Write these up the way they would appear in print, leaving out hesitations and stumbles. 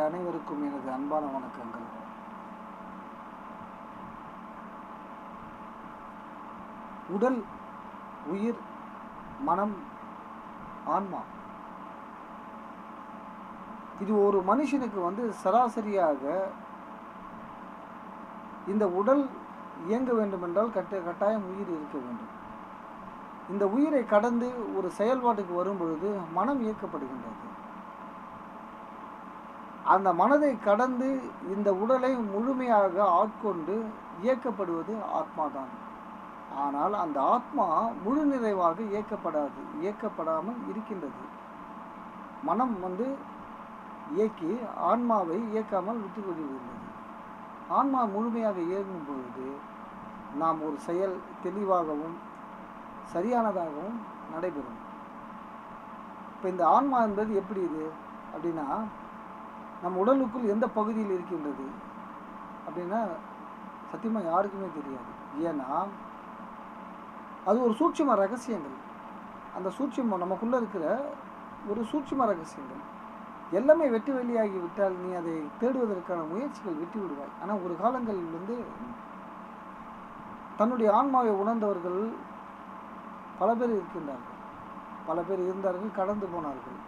அனைவருக்கும் எனது அன்பான வணக்கங்கள். உடல், உயிர், மனம், ஆன்மா, இது ஒரு மனுஷனுக்கு சராசரியாக இந்த உடல் இயங்க வேண்டுமென்றால் கட்டாயம் உயிர் இருக்க வேண்டும். இந்த உயிரை கடந்து ஒரு செயல்பாட்டுக்கு வரும் பொழுது மனம் இயக்கப்படுகின்றது. அந்த மனதை கடந்து இந்த உடலை முழுமையாக ஆட்கொண்டு இயக்கப்படுவது ஆத்மாதான். ஆனால் அந்த ஆத்மா முழு நிறைவாக இயக்கப்படாமல் இருக்கின்றது. மனம் இயக்கி ஆன்மாவை இயக்காமல் விட்டு விடுகின்றது. ஆன்மா முழுமையாக இயங்கும் பொழுது நாம் ஒரு செயல் தெளிவாகவும் சரியானதாகவும் நடைபெறும். இப்போ இந்த ஆன்மா என்பது எப்படி இது அப்படின்னா, நம் உடலுக்குள் எந்த பகுதியில் இருக்கின்றது அப்படின்னா சத்தியமாக யாருக்குமே தெரியாது. ஏன்னா அது ஒரு சூட்சும ரகசியங்கள். அந்த சூட்சுமம் நமக்குள்ளே இருக்கிற ஒரு சூட்சும ரகசியங்கள் எல்லாமே வெட்டு வெளியாகி விட்டால் நீ அதை தேடுவதற்கான முயற்சிகள் விட்டு விடுவாய். ஆனால் ஒரு காலங்களில் தன்னுடைய ஆன்மாவை உணர்ந்தவர்கள் பல பேர் இருந்தார்கள், கடந்து போனார்கள்.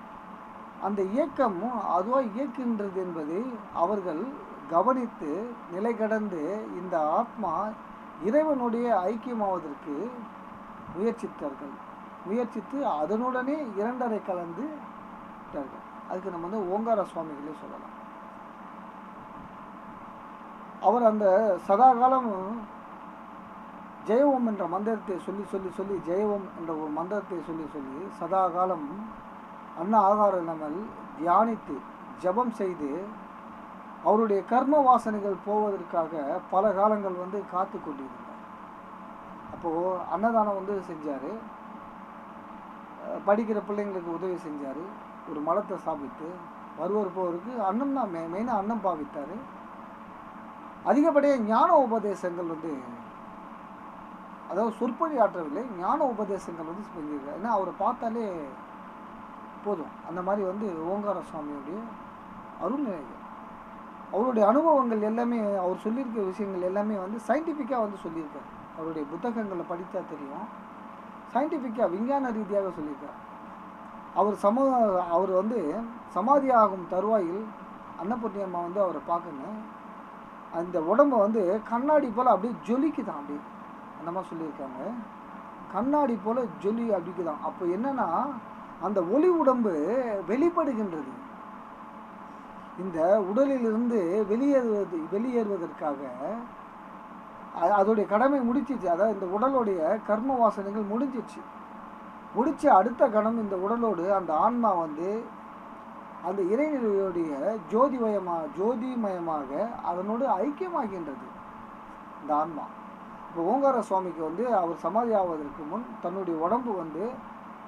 அந்த இயக்கம் அதுவாக இயக்கின்றது என்பதை அவர்கள் கவனித்து நிலை கடந்து இந்த ஆத்மா இறைவனுடைய ஐக்கியமாவதற்கு முயற்சித்து அதனுடனே இரண்டரை கலந்து விட்டார்கள். அதுக்கு நம்ம ஓங்கார சுவாமிகளே சொல்லலாம். அவர் அந்த சதாகாலம் ஜெயவோம் என்ற மந்திரத்தை சொல்லி ஜெயவோம் என்ற ஒரு மந்திரத்தை சொல்லி சதாகாலம் அன்ன ஆகாரம் இல்லாமல் தியானித்து ஜபம் செய்து அவருடைய கர்ம வாசனைகள் போவதற்காக பல காலங்கள் காத்து கொண்டிருந்தார். அப்போது அன்னதானம் செஞ்சார், படிக்கிற பிள்ளைங்களுக்கு உதவி செஞ்சார், ஒரு மலத்தை சாப்பிட்டு வருவர் போவருக்கு அன்னம் தான் மெயினாக அன்னம் பாவித்தார். அதிகப்படியாக ஞான உபதேசங்கள் அதாவது சொற்பொழி ஆற்றவில்லை, ஞான உபதேசங்கள் செஞ்சிருக்காரு. ஏன்னா அவரை பார்த்தாலே போதும். அந்த மாதிரி ஓங்கார சுவாமியுடைய அருள்நிலைகள், அவருடைய அனுபவங்கள் எல்லாமே, அவர் சொல்லியிருக்கிற விஷயங்கள் எல்லாமே சயின்டிஃபிக்காக சொல்லியிருக்காரு. அவருடைய புத்தகங்களை படித்தா தெரியும். சயின்டிஃபிக்காக விஞ்ஞான ரீதியாக சொல்லியிருக்கார். அவர் சமாதி ஆகும் தருவாயில் அன்னபூர்ணி அம்மா அவரை பார்க்கணும். அந்த உடம்பை கண்ணாடி போல் அப்படியே ஜொலிக்குதான், அப்படியே அந்த மாதிரி சொல்லியிருக்காங்க. கண்ணாடி போல் ஜொலி அப்படிக்குதான். அப்போ என்னன்னா அந்த ஒளி உடம்பு வெளிப்படுகின்றது. இந்த உடலிலிருந்து வெளியேறுவதற்காக அதோடைய கடமை முடிச்சிச்சு. அதாவது இந்த உடலுடைய கர்ம வாசனைகள் முடிச்சு அடுத்த கணம் இந்த உடலோடு அந்த ஆன்மா அந்த இறைநிலையுடைய ஜோதிமயமாக அதனோடு ஐக்கியமாகின்றது இந்த ஆன்மா. இப்போ ஓங்கார சுவாமிக்கு அவர் சமாதி ஆவதற்கு முன் தன்னுடைய உடம்பு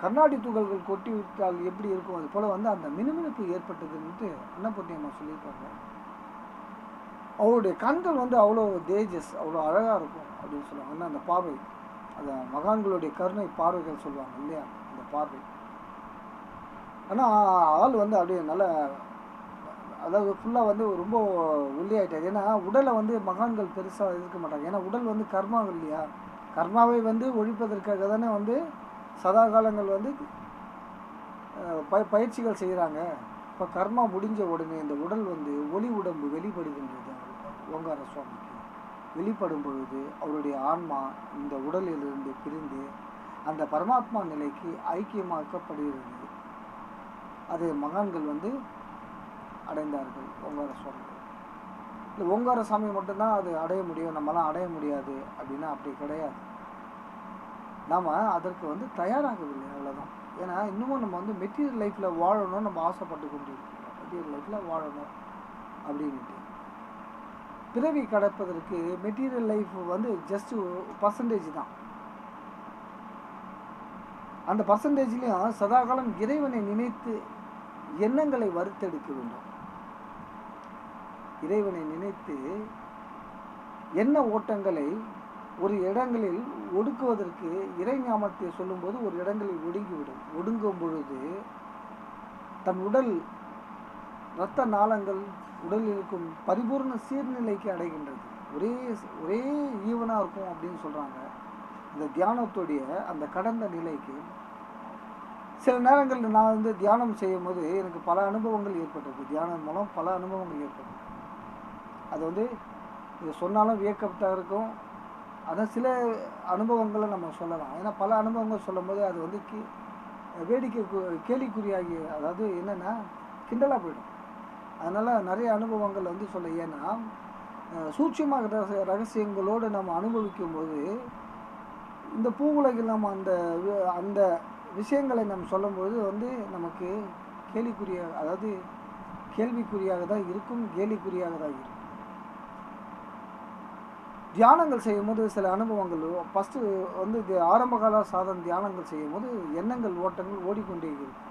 கண்ணாடி துகள்கள் கொட்டி விட்டால் எப்படி இருக்கும், அது போல் அந்த மினுமினுப்பு ஏற்பட்டதுன்ட்டு அன்னபூர்ணி அம்மா சொல்லியிருக்காங்க. அவருடைய கண்கள் அவ்வளோ தேஜஸ், அவ்வளோ அழகாக இருக்கும் அப்படின்னு சொல்லுவாங்க. ஏன்னா அந்த பார்வை, அந்த மகான்களுடைய கருணை பார்வைகள் சொல்லுவாங்க இல்லையா, அந்த பார்வை. ஆனால் ஆள் அப்படியே நல்ல, அதாவது ஃபுல்லாக ரொம்ப ஒல்லியாயிட்டார். ஏன்னா உடலை மகான்கள் பெருசாக இருக்க மாட்டாங்க. ஏன்னா உடல் கர்மா இல்லையா, கர்மாவை ஒழிப்பதற்காக தானே சதா காலங்கள் பயிற்சிகள் செய்கிறாங்க. இப்போ கர்மா முடிஞ்ச உடனே இந்த உடல் ஒளி உடம்பு வெளிப்படுகின்றது. ஓங்கார சுவாமிக்கு வெளிப்படும் பொழுது அவருடைய ஆன்மா இந்த உடலிலிருந்து பிரிந்து அந்த பரமாத்மா நிலைக்கு ஐக்கியமாக்கப்படுகிறது. அது மகான்கள் அடைந்தார்கள். ஓங்கார சுவாமி இல்லை, ஓங்கார சாமி மட்டும்தான் அது அடைய முடியும், நம்மளாம் அடைய முடியாது அப்படின்னா அப்படி கிடையாது. நாம் அதற்கு தயாராகவில்லை, அவ்வளோதான். ஏன்னா இன்னமும் நம்ம மெட்டீரியல் லைஃப்பில் வாழணும்னு நம்ம ஆசைப்பட்டு கொண்டிருக்கோம். மெட்டீரியல் லைஃப்பில் வாழணும் அப்படின்ட்டு பிறவி கடப்பதற்கு மெட்டீரியல் லைஃப் ஜஸ்ட் பர்சன்டேஜ் தான். அந்த பர்சன்டேஜ்லேயும் சதாகாலம் இறைவனை நினைத்து எண்ணங்களை வறுத்தெடுக்க வேண்டும். இறைவனை நினைத்து எண்ண ஓட்டங்களை ஒரு இடங்களில் ஒடுக்குவதற்கு இறை ஞாபகத்தை சொல்லும்போது ஒரு இடங்களில் ஒடுங்கிவிடும். ஒடுங்கும் பொழுது தன் உடல் இரத்த நாளங்கள் உடலில் இருக்கும் பரிபூர்ண சீர்நிலைக்கு அடைகின்றது. ஒரே ஒரே ஈவனாக இருக்கும் அப்படின்னு சொல்கிறாங்க. இந்த தியானத்துடைய அந்த கடந்த நிலைக்கு சில நேரங்களில் நான் வந்து தியானம் செய்யும் போது எனக்கு பல அனுபவங்கள் ஏற்பட்டிருக்கு. தியானம் மூலம் பல அனுபவங்கள் ஏற்பட்டது. அது வந்து இது சொன்னாலும் வியக்கத்தான் இருக்கும். அதான் சில அனுபவங்களை நம்ம சொல்லலாம். ஏன்னா பல அனுபவங்கள் சொல்லும் போது அது வந்து வேடிக்கை கேலிக்குறியாகி, அதாவது என்னென்னா கிண்டலாக போயிடும். அதனால் நிறைய அனுபவங்கள் வந்து சொல்ல, ஏன்னா சூட்சமாக ரகசியங்களோடு நம்ம அனுபவிக்கும் போது இந்த பூவுலகில் நம்ம அந்த அந்த விஷயங்களை நம்ம சொல்லும்போது வந்து நமக்கு கேலிக்குறிய, அதாவது கேள்விக்குறியாக தான் இருக்கும், கேலிக்குறியாக தான் இருக்கும். தியானங்கள் செய்யும் போது சில அனுபவங்கள் ஃபஸ்ட்டு வந்து இது ஆரம்பகால சாதன தியானங்கள் செய்யும் போது எண்ணங்கள் ஓட்டங்கள் ஓடிக்கொண்டே இருக்கும்.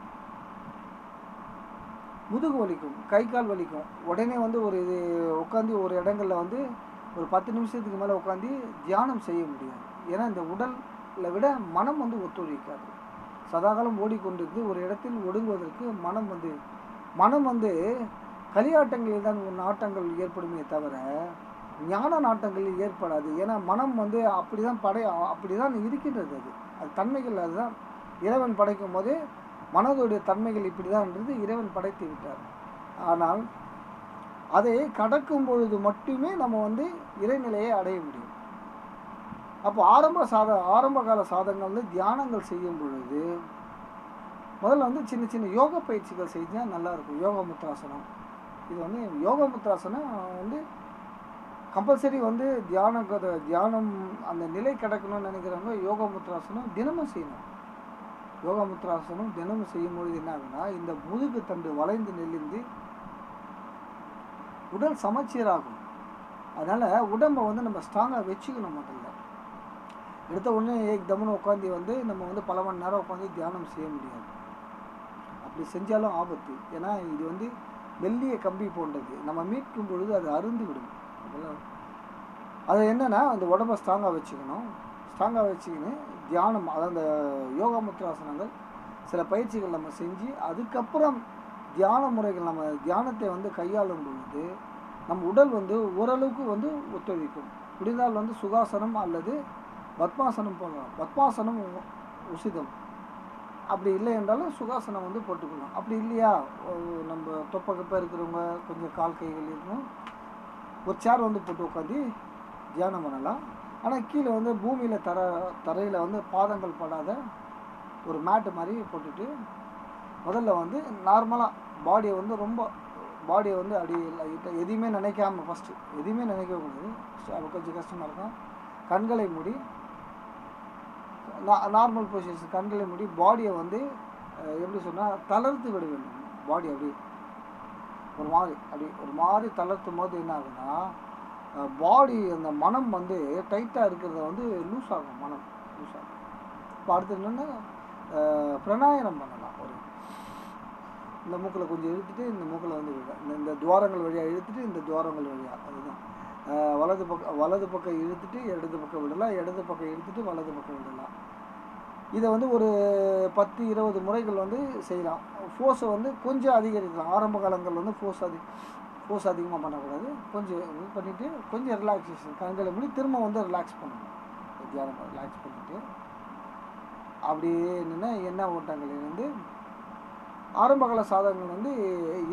முதுகு வலிக்கும், கை கால் வலிக்கும். உடனே வந்து ஒரு இது உட்காந்து ஒரு இடங்களில் வந்து ஒரு 10 நிமிஷத்துக்கு மேலே உட்காந்து தியானம் செய்ய முடியாது. ஏன்னா இந்த உடலை விட மனம் வந்து ஒத்துழைக்காது. சதாகாலம் ஓடிக்கொண்டிருந்து ஒரு இடத்தில் ஒடுங்குவதற்கு மனம் வந்து களியாட்டங்களில் தான் நாட்டங்கள் ஏற்படுமே தவிர ஞான நாட்டங்களில் ஏற்படாது. ஏன்னா மனம் வந்து அப்படி தான் இருக்கின்றது. அது தன்மைகள், அதுதான் இறைவன் படைக்கும் போதே மனதுடைய தன்மைகள் இப்படி தான்ன்றது இறைவன் படைத்து விட்டார். ஆனால் அதை கடக்கும் பொழுது மட்டுமே நம்ம வந்து இறைநிலையை அடைய முடியும். அப்போ ஆரம்பகால சாதகங்கள் வந்து தியானங்கள் செய்யும் பொழுது முதல்ல வந்து சின்ன சின்ன யோக பயிற்சிகள் செஞ்சால் நல்லாயிருக்கும். யோக முத்ராசனம், இது வந்து யோக முத்ராசனம் வந்து கம்பல்சரி வந்து தியானம் அந்த நிலை கிடக்கணும்னு நினைக்கிறவங்க யோக முத்ராசனம் தினமும் செய்யணும். யோகா முத்ராசனம் தினமும் செய்யும்பொழுது என்ன ஆகுனா, இந்த முதுகு தண்டு வளைந்து நெளிந்து உடல் சமச்சீராகும். அதனால் உடம்பை வந்து நம்ம ஸ்ட்ராங்காக வச்சுக்கணும். முதல்ல எடுத்த உடனே ஏக்தம்னு உட்காந்து வந்து நம்ம வந்து பல மணி நேரம் உட்காந்து தியானம் செய்ய முடியாது. அப்படி செஞ்சாலும் ஆபத்து. ஏன்னா இது வந்து மெல்லிய கம்பி போன்றது. நம்ம மீட்கும் பொழுது அது அருந்து விடும். அது என்னென்னா அந்த உடம்பை ஸ்ட்ராங்காக வச்சுக்கின்னு தியானம், அதாவது அந்த யோகா முத்ராசனங்கள் சில பயிற்சிகள் நம்ம செஞ்சு அதுக்கப்புறம் தியான முறைகள் நம்ம தியானத்தை வந்து கையாளும் பொழுது நம்ம உடல் வந்து ஓரளவுக்கு வந்து ஒத்துழைக்கும். முடிந்தால் வந்து சுகாசனம் அல்லது பத்மாசனம் போடலாம். பத்மாசனம் உசிதம். அப்படி இல்லை என்றாலும் சுகாசனம் வந்து போட்டுக்கலாம். அப்படி இல்லையா, நம்ம தொப்பக்கப்ப இருக்கிறவங்க கொஞ்சம் கால் கைகள் இருக்கணும், ஒரு சேர் வந்து போட்டு உட்காந்து தியானம் பண்ணலாம். ஆனால் கீழே வந்து பூமியில் தரையில் வந்து பாதங்கள் படாத ஒரு மேட்டு மாதிரி போட்டுட்டு முதல்ல வந்து நார்மலாக பாடியை வந்து அடி லைட்டாக எதையுமே நினைக்காம ஃபஸ்ட்டு எதுவுமே நினைக்கக்கூடாது. அது கொஞ்சம் கஷ்டமாக இருக்கும். கண்களை மூடி நார்மல் பொசிஷன், கண்களை மூடி பாடியை வந்து எப்படி சொன்னால் தளர்த்து விட வேண்டும். பாடி அப்படி ஒரு மாதிரி தளர்த்தும் போது என்ன ஆகுதுன்னா, பாடி அந்த மனம் வந்து டைட்டாக இருக்கிறத வந்து லூஸ் ஆகும். மனம் லூஸ் ஆகும். இப்போ அடுத்து என்னென்னா பிராணாயாமம் பண்ணலாம். இந்த மூக்கில் கொஞ்சம் இழுத்துட்டு இந்த மூக்கில் வந்து இந்த துவாரங்கள் வழியாக இழுத்துட்டு இந்த துவாரங்கள் வழியாக, அதுதான் வலது பக்கம் இழுத்துட்டு இடது பக்கம் விடலாம், இடது பக்கம் இழுத்துட்டு வலது பக்கம் விடலாம். இதை வந்து ஒரு 10-20 முறைகள் வந்து செய்யலாம். ஃபோர்ஸை வந்து கொஞ்சம் அதிகரிக்கலாம். ஆரம்ப காலங்கள் வந்து ஃபோர்ஸ் அதிகமாக பண்ணக்கூடாது. கொஞ்சம் இது பண்ணிவிட்டு கொஞ்சம் ரிலாக்ஸேஷன், கண்களை மூடி திரும்ப வந்து ரிலாக்ஸ் பண்ணணும். தியானம் ரிலாக்ஸ் பண்ணிவிட்டு அப்படியே என்னென்னா எண்ண ஓட்டங்கள் வந்து ஆரம்பகால சாதகங்கள் வந்து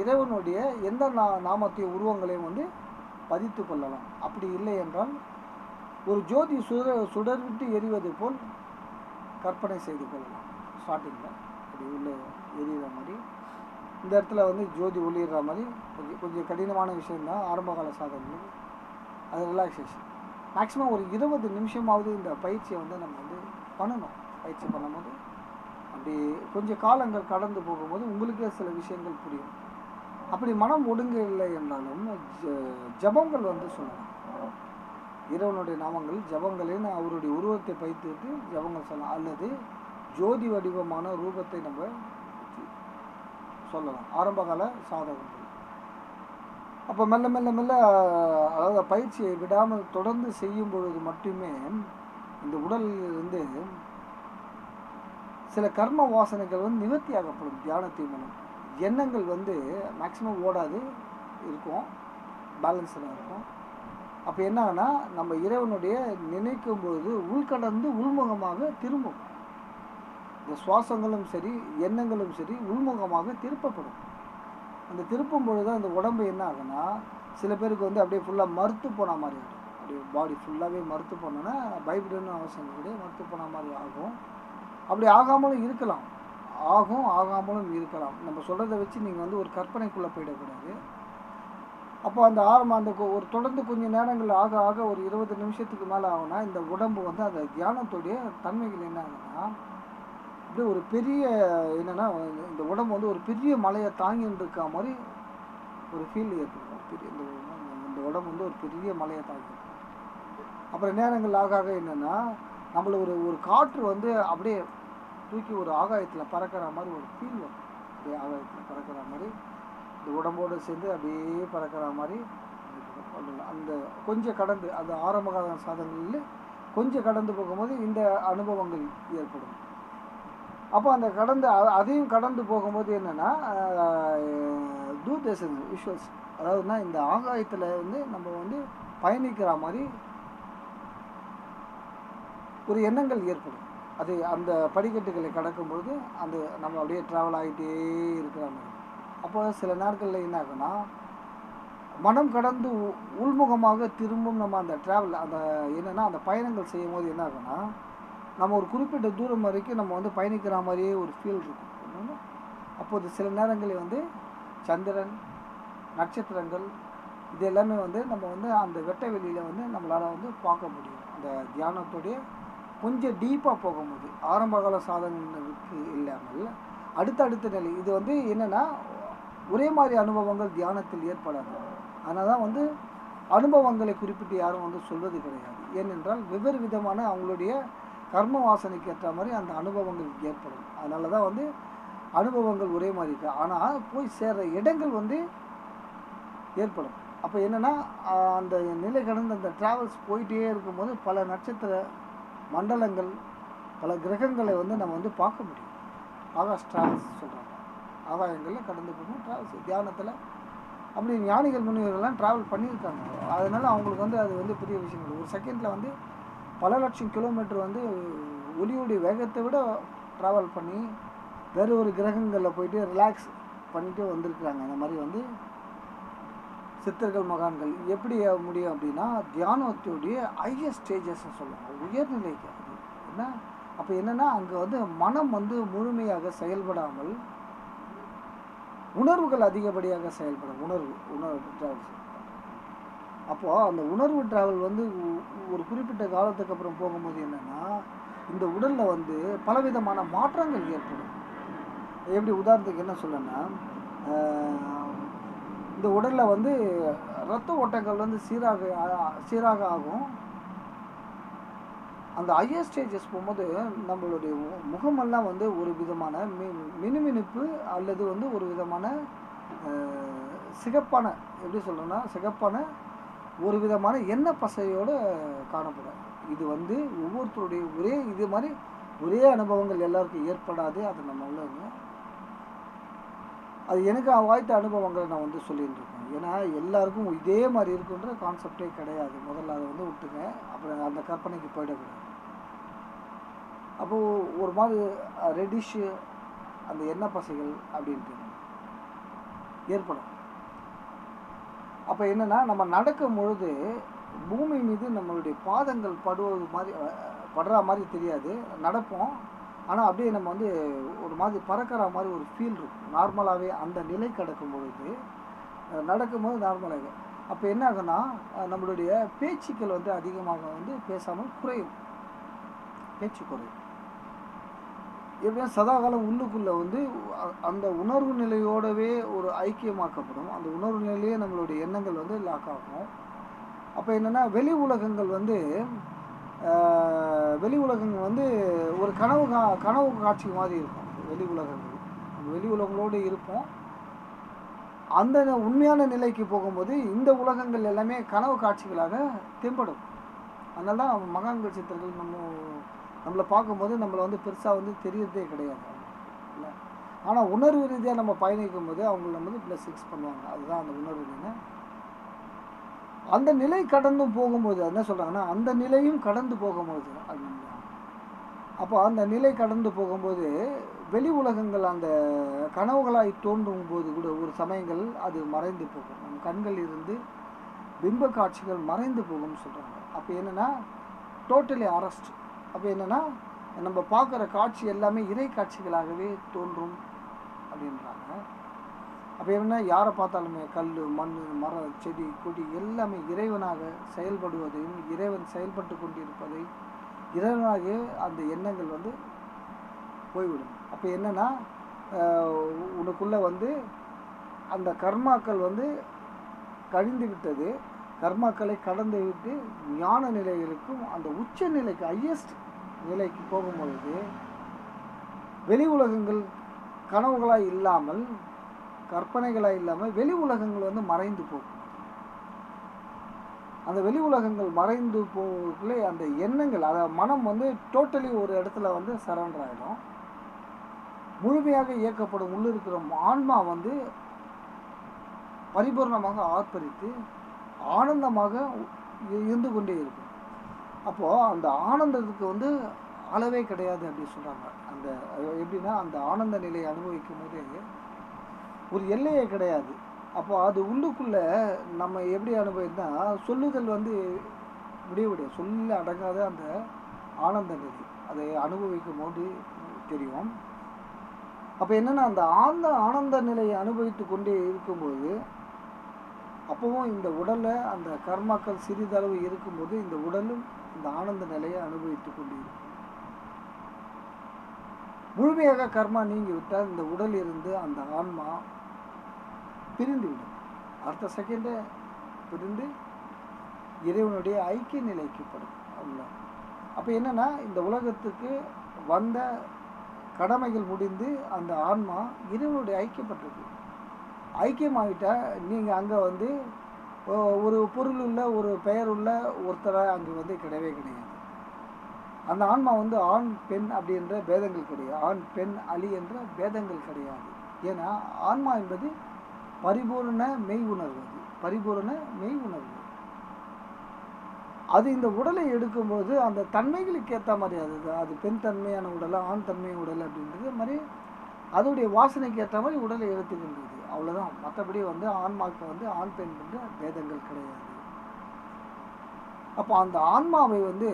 இறைவனுடைய எந்த நாமத்தையும் உருவங்களையும் வந்து பதித்து கொள்ளலாம். அப்படி இல்லை என்றால் ஒரு ஜோதி சுடர்விட்டு எரிவது போல் கற்பனை செய்து கொள்ளலாம். ஸ்டார்டிங்கில் அப்படி உள்ள எரியிற மாதிரி, இந்த இடத்துல வந்து ஜோதி ஒளியிற மாதிரி கொஞ்சம் கடினமான விஷயம்தான் ஆரம்பகால சாதகங்கள். அது ரிலாக்ஸேஷன். மேக்ஸிமம் ஒரு 20 நிமிஷமாவது இந்த பயிற்சியை வந்து நம்ம வந்து பண்ணணும். பயிற்சி பண்ணும்போது அப்படி கொஞ்சம் காலங்கள் கடந்து போகும்போது உங்களுக்கே சில விஷயங்கள் புரியும். அப்படி மனம் ஒடுங்க இல்லை என்றாலும் ஜபங்கள் வந்து சொல்லலாம். இறைவனுடைய நாமங்கள் ஜபங்களின்னு அவருடைய உருவத்தை பயிற்றுட்டு ஜபங்கள் சொல்லலாம். அல்லது ஜோதி வடிவமான ரூபத்தை நம்ம சொல்லலாம். ஆரம்பகால சாதகங்கள். அப்போ மெல்ல மெல்ல மெல்ல அதாவது பயிற்சியை விடாமல் தொடர்ந்து செய்யும் பொழுது மட்டுமே இந்த உடலிலிருந்து சில கர்ம வாசனைகள் வந்து நிவர்த்தியாகப்படும். தியானத்தின் மூலம் எண்ணங்கள் வந்து மேக்ஸிமம் ஓடாது, இருக்கும், பேலன்ஸ்டாக இருக்கும். அப்போ என்ன ஆகுனா நம்ம இறைவனுடைய நினைக்கும் பொழுது உள்கடந்து உள்முகமாக திரும்பும். இந்த சுவாசங்களும் சரி எண்ணங்களும் சரி உள்முகமாக திருப்பப்படும். அந்த திருப்பும் பொழுது அந்த உடம்பு என்ன ஆகுனா சில பேருக்கு வந்து அப்படியே ஃபுல்லாக மறுத்து போன மாதிரி ஆகும். அப்படியே பாடி ஃபுல்லாகவே மறுத்து போனோன்னா பயப்படணும்னு அவசியம் கிடையாது, மறுத்து போன மாதிரி ஆகும். அப்படி ஆகாமலும் இருக்கலாம், ஆகும், ஆகாமலும் இருக்கலாம். நம்ம சொல்கிறத வச்சு நீங்கள் வந்து ஒரு கற்பனைக்குள்ளே போயிடக்கூடாது. அப்போ அந்த அந்த ஒரு தொடர்ந்து கொஞ்சம் நேரங்கள் ஆக ஆக ஒரு 20 நிமிஷத்துக்கு மேலே ஆகுனா இந்த உடம்பு வந்து அந்த தியானத்துடைய தன்மைகள் என்ன ஆகுதுன்னா அப்படியே ஒரு பெரிய என்னென்னா இந்த உடம்பு வந்து ஒரு பெரிய மலையை தாங்கிட்டு இருக்கா மாதிரி ஒரு ஃபீல் ஏற்படும். பெரிய இந்த உடம்பு வந்து ஒரு பெரிய மலையை தாங்கி. அப்புறம் நேரங்கள் ஆக ஆக என்னென்னா நம்மளை ஒரு காற்று வந்து அப்படியே தூக்கி ஒரு ஆகாயத்தில் பறக்கிற மாதிரி ஒரு ஃபீல் வரும். அப்படியே ஆகாயத்தில் பறக்கிற மாதிரி இந்த உடம்போடு சேர்ந்து அப்படியே பறக்கிற மாதிரி அந்த கொஞ்சம் கடந்து அந்த ஆரம்ப கால சாதனைகளில் கொஞ்சம் கடந்து போகும்போது இந்த அனுபவங்கள் ஏற்படும். அப்போ அந்த அதையும் கடந்து போகும்போது என்னென்னா தூர்தர்ஷன் விஷுவல்ஸ், அதாவதுன்னா இந்த ஆகாயத்தில் வந்து நம்ம வந்து பயணிக்கிற மாதிரி ஒரு எண்ணங்கள் ஏற்படும். அது அந்த படிக்கட்டுகளை கடக்கும்பொழுது அந்த நம்ம அப்படியே ட்ராவல் ஆகிட்டே இருக்கிற மாதிரி. அப்போ சில நாட்களில் என்ன ஆகுனா மனம் கடந்து உள்முகமாக திரும்பும். நம்ம அந்த ட்ராவல் அந்த என்னென்னா அந்த பயணங்கள் செய்யும் போது என்ன ஆகுனா நம்ம ஒரு குறிப்பிட்ட தூரம் வரைக்கும் நம்ம வந்து பயணிக்கிற மாதிரியே ஒரு ஃபீல் இருக்கும். அப்போது சில நேரங்களில் வந்து சந்திரன், நட்சத்திரங்கள் இது எல்லாமே வந்து நம்ம வந்து அந்த வெட்ட வெளியில் வந்து நம்மளால் வந்து பார்க்க முடியும். அந்த தியானத்துடைய கொஞ்சம் டீப்பாக போகும்போது ஆரம்பகால சாதனைகளுக்கு இல்லாமல் அடுத்தடுத்த நிலை இது வந்து என்னென்னா ஒரே மாதிரி அனுபவங்கள் தியானத்தில் ஏற்படாது. அதனால தான் வந்து அனுபவங்களை குறிப்பிட்டு யாரும் வந்து சொல்வது கிடையாது. ஏனென்றால் வெவ்வேறு விதமான அவங்களுடைய கர்ம வாசனைக்கு ஏற்ற மாதிரி அந்த அனுபவங்கள் ஏற்படும். அதனால தான் வந்து அனுபவங்கள் ஒரே மாதிரி இருக்கு, ஆனால் போய் சேர்ற இடங்கள் வந்து ஏற்படும். அப்போ என்னென்னா அந்த நிலை கடந்து அந்த ட்ராவல்ஸ் போயிட்டே இருக்கும்போது பல நட்சத்திர மண்டலங்கள் பல கிரகங்களை வந்து நம்ம வந்து பார்க்க முடியும். ஆகாஷ் ட்ராவல்ஸ் சொல்கிறாங்க, ஆகாயங்களில் கடந்து போகணும் ட்ராவல்ஸ் தியானத்தில். அப்படி ஞானிகள் முனிவர்கள்லாம் ட்ராவல் பண்ணியிருக்காங்க. அதனால் அவங்களுக்கு வந்து அது வந்து பெரிய விஷயங்கள். ஒரு செகண்டில் வந்து பல லட்சம் கிலோமீட்டர் வந்து ஒளியுடைய வேகத்தை விட ட்ராவல் பண்ணி வேறு ஒரு கிரகங்களில் போயிட்டு ரிலாக்ஸ் பண்ணிட்டு வந்திருக்கிறாங்க. அந்த மாதிரி வந்து சித்தர்கள் மகான்கள் எப்படி முடியும் அப்படின்னா தியானத்துடைய ஹையஸ்ட் ஸ்டேஜஸ் சொல்லுவாங்க, உயர்நிலைக்கு. அது என்ன அப்போ என்னென்னா அங்கே வந்து மனம் வந்து முழுமையாக செயல்படாமல் உணர்வுகள் அதிகப்படியாக செயல்படும். உணர்வு ட்ராவல்ஸ். அப்போது அந்த உணர்வு ட்ராவல் வந்து ஒரு குறிப்பிட்ட காலத்துக்கு அப்புறம் போகும்போது என்னென்னா இந்த உடலில் வந்து பலவிதமான மாற்றங்கள் ஏற்படும். எப்படி உதாரணத்துக்கு என்ன சொல்லணும்னா இந்த உடலில் வந்து இரத்த ஓட்டங்கள் வந்து சீராக ஆகும். அந்த ஹையர் ஸ்டேஜஸ் போகும்போது நம்மளுடைய முகமெல்லாம் வந்து ஒரு விதமான மினுமினுப்பு அல்லது வந்து ஒரு விதமான சிகப்பான எப்படி சொல்கிறேன்னா சிகப்பான ஒரு விதமான எண்ணெய் பசையோடு காணப்படும். இது வந்து ஒவ்வொருத்தருடைய இது மாதிரி ஒரே அனுபவங்கள் எல்லாருக்கும் ஏற்படாது. அது நம்ம உள்ளவங்க அது எனக்கு வாய்த்த அனுபவங்களை நான் வந்து சொல்லிட்டு இருக்கேன். ஏன்னா எல்லாருக்கும் இதே மாதிரி இருக்குன்ற கான்செப்டே கிடையாது. முதல்ல அதை வந்து விட்டுங்க, அப்புறம் அந்த கற்பனைக்கு போயிடக்கூடாது. அப்போது ஒரு மாதிரி ரெடிஷு அந்த எண்ணெய் பசைகள் அப்படின்ட்டு ஏற்படும். அப்போ என்னென்னா நம்ம நடக்கும் பொழுது பூமி மீது நம்மளுடைய பாதங்கள் படுற மாதிரி தெரியாது, நடப்போம். ஆனால் அப்படியே நம்ம வந்து ஒரு மாதிரி பறக்கிற மாதிரி ஒரு ஃபீல் இருக்கும். நார்மலாகவே அந்த நிலை கிடக்கும் பொழுது நடக்கும்போது நார்மலாக. அப்போ என்ன ஆகுன்னா நம்மளுடைய பேச்சுக்கள் வந்து அதிகமாக வந்து பேசாமல் குறையும், பேச்சு குறையும். எப்படின்னா சதாகாலம் உள்ளுக்குள்ளே வந்து அந்த உணர்வு நிலையோடவே ஒரு ஐக்கியமாக்கப்படும். அந்த உணர்வு நிலையே நம்மளுடைய எண்ணங்கள் வந்து லாக் ஆகும். அப்போ என்னென்னா வெளி உலகங்கள் வந்து ஒரு கனவு காட்சி மாதிரி இருக்கும். வெளி உலகங்களோடு இருப்போம். அந்த உண்மையான நிலைக்கு போகும்போது இந்த உலகங்கள் எல்லாமே கனவு காட்சிகளாக தென்படும். அதனால தான் மகான்கள் சித்தர்கள் நம்மளை பார்க்கும்போது நம்மளை வந்து பெருசாக வந்து தெரியறதே கிடையாது இல்லை. ஆனால் உணர்வு ரீதியாக நம்ம பயணிக்கும் போது அவங்கள வந்து பிளஸிங்ஸ் பண்ணுவாங்க. அதுதான் அந்த உணர்வு நிலை. அந்த நிலை கடந்தும் போகும்போது என்ன சொல்கிறாங்கன்னா, அந்த நிலையும் கடந்து போகும்போது அப்படின்னா, அப்போ அந்த நிலை கடந்து போகும்போது வெளி உலகங்கள் அந்த கனவுகளாய் தோன்றும் போது கூட ஒரு சமயங்கள் அது மறைந்து போகும். நம் கண்கள் இருந்து பிம்ப காட்சிகள் மறைந்து போகும்னு சொல்கிறாங்க. அப்போ என்னென்னா டோட்டலி அரெஸ்ட். அப்போ என்னென்னா நம்ம பார்க்குற காட்சி எல்லாமே இறை காட்சிகளாகவே தோன்றும் அப்படின்றாங்க. அப்போ என்ன, யாரை பார்த்தாலுமே கல், மண், மரம், செடி, கொடி எல்லாமே இறைவனாக செயல்படுவதையும் இறைவன் செயல்பட்டு கொண்டிருப்பதை இறைவனாக அந்த எண்ணங்கள் வந்து போய்விடும். அப்போ என்னென்னா உனக்குள்ளே வந்து அந்த கர்மாக்கள் வந்து கழிந்து விட்டது. கர்மாக்களை கடந்து விட்டு ஞான நிலைகளுக்கும் அந்த உச்ச நிலைக்கு ஹையஸ்ட் நிலைக்கு போகும்பொழுது வெளி உலகங்கள் கனவுகளாக இல்லாமல் கற்பனைகளாக இல்லாமல் வெளி உலகங்கள் வந்து மறைந்து போகும். அந்த வெளி உலகங்கள் மறைந்து போகக்குள்ளே அந்த எண்ணங்கள், அதாவது மனம் வந்து டோட்டலி ஒரு இடத்துல வந்து சரண்டர் ஆகிடும். முழுமையாக இயக்கப்படும் உள்ளிருக்கிற ஆன்மா வந்து பரிபூர்ணமாக ஆர்ப்பரித்து ஆனந்தமாக இருந்து கொண்டே இருக்கும். அப்போது அந்த ஆனந்தத்துக்கு வந்து அளவே கிடையாது அப்படின்னு சொல்கிறாங்க. அந்த எப்படின்னா அந்த ஆனந்த நிலையை அனுபவிக்கும் போதே ஒரு எல்லையே கிடையாது. அப்போ அது உள்ளுக்குள்ளே நம்ம எப்படி அனுபவித்தா சொல்லுதல் வந்து முடிய சொல்ல அடங்காத அந்த ஆனந்த நிலை அதை அனுபவிக்கும் போது தெரியும். அப்போ என்னென்னா அந்த ஆனந்த நிலையை அனுபவித்து கொண்டே இருக்கும்போது அப்போவும் இந்த உடலில் அந்த கர்மாக்கள் சிறிதளவு இருக்கும்போது இந்த உடலும் இந்த ஆனந்த நிலையை அனுபவித்து கொண்டு இருக்கும். முழுமையாக கர்மா நீங்கிவிட்டால் இந்த உடல் இருந்து அந்த ஆன்மா பிரிந்துவிடும். அடுத்த செகண்டே பிரிந்து இறைவனுடைய ஐக்கிய நிலைக்குப்படும். அவ்வளோ. அப்போ என்னென்னா இந்த உலகத்துக்கு வந்த கடமைகள் முடிந்து அந்த ஆன்மா இறைவனுடைய ஐக்கியப்பட்டிருக்கு. ஐக்கியமாகிட்டால் நீங்கள் அங்கே வந்து ஒரு பொருள் உள்ள ஒரு பெயர் உள்ள ஒருத்தராக அங்கே வந்து கிடையவே கிடையாது. அந்த ஆன்மா வந்து ஆண் பெண் அப்படின்ற பேதங்கள் கிடையாது. ஆண் பெண் அலி என்ற பேதங்கள் கிடையாது. ஏன்னா ஆன்மா என்பது பரிபூர்ண மெய் உணர்வு. அது பரிபூர்ண மெய் உணர்வு. அது இந்த உடலை எடுக்கும்போது அந்த தன்மைகளுக்கு ஏற்ற மாதிரி அது பெண் தன்மையான உடலை ஆண் தன்மையான உடல் அப்படின்றது மாதிரி அதோடைய வாசனைக்கு ஏற்ற மாதிரி உடலை எடுத்துக்கின்றது. அவ்வளோதான். மற்றபடி வந்து ஆன்மாவுக்கு வந்து ஆண் பெண் என்ற பேதங்கள் கிடையாது. அப்போ அந்த ஆன்மாவை வந்து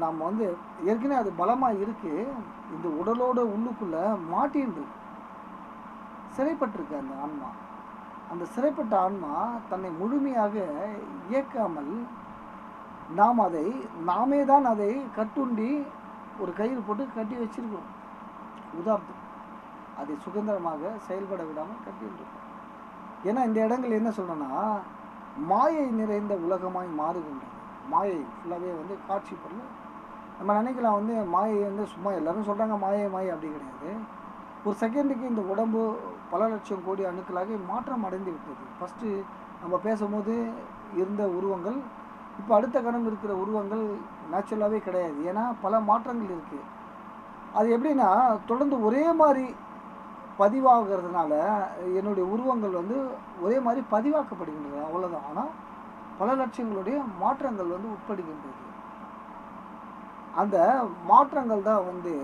நம்ம வந்து ஏற்கனவே அது பலமாக இருக்குது. இந்த உடலோட உள்ளுக்குள்ளே மாட்டின்னு சிறைப்பட்டிருக்கு அந்த ஆன்மா. அந்த சிறைப்பட்ட ஆன்மா தன்னை முழுமையாக இயக்காமல் நாமே தான் அதை கட்டுண்டி ஒரு கயிறு போட்டு கட்டி வச்சிருக்கோம். உதாரணம், அதை சுதந்திரமாக செயல்பட விடாமல் கட்டியிருக்கோம். ஏன்னா இந்த இடங்கள் என்ன சொல்கிறேன்னா மாயை நிறைந்த உலகமாய் மாறுகின்றது. மாயை ஃபுல்லாகவே வந்து காட்சி பொருள். நம்ம நினைக்கலாம் வந்து மாயை வந்து சும்மா எல்லோரும் சொல்கிறாங்க மாயை அப்படி கிடையாது. ஒரு செகண்டுக்கு இந்த உடம்பு பல லட்சம் கோடி அணுக்களாக மாற்றம் அடைந்து விட்டது. ஃபஸ்ட்டு நம்ம பேசும்போது இருந்த உருவங்கள் இப்போ அடுத்த கணம் இருக்கிற உருவங்கள் நேச்சுரலாகவே கிடையாது. ஏன்னா பல மாற்றங்கள் இருக்குது. அது எப்படின்னா தொடர்ந்து ஒரே மாதிரி பதிவாகிறதுனால என்னுடைய உருவங்கள் வந்து ஒரே மாதிரி பதிவாக்கப்படுகின்றது. அவ்வளோதான். ஆனால் பல லட்சங்களுடைய மாற்றங்கள் வந்து உட்படுகின்றது. அந்த மாற்றங்கள் தான் வந்து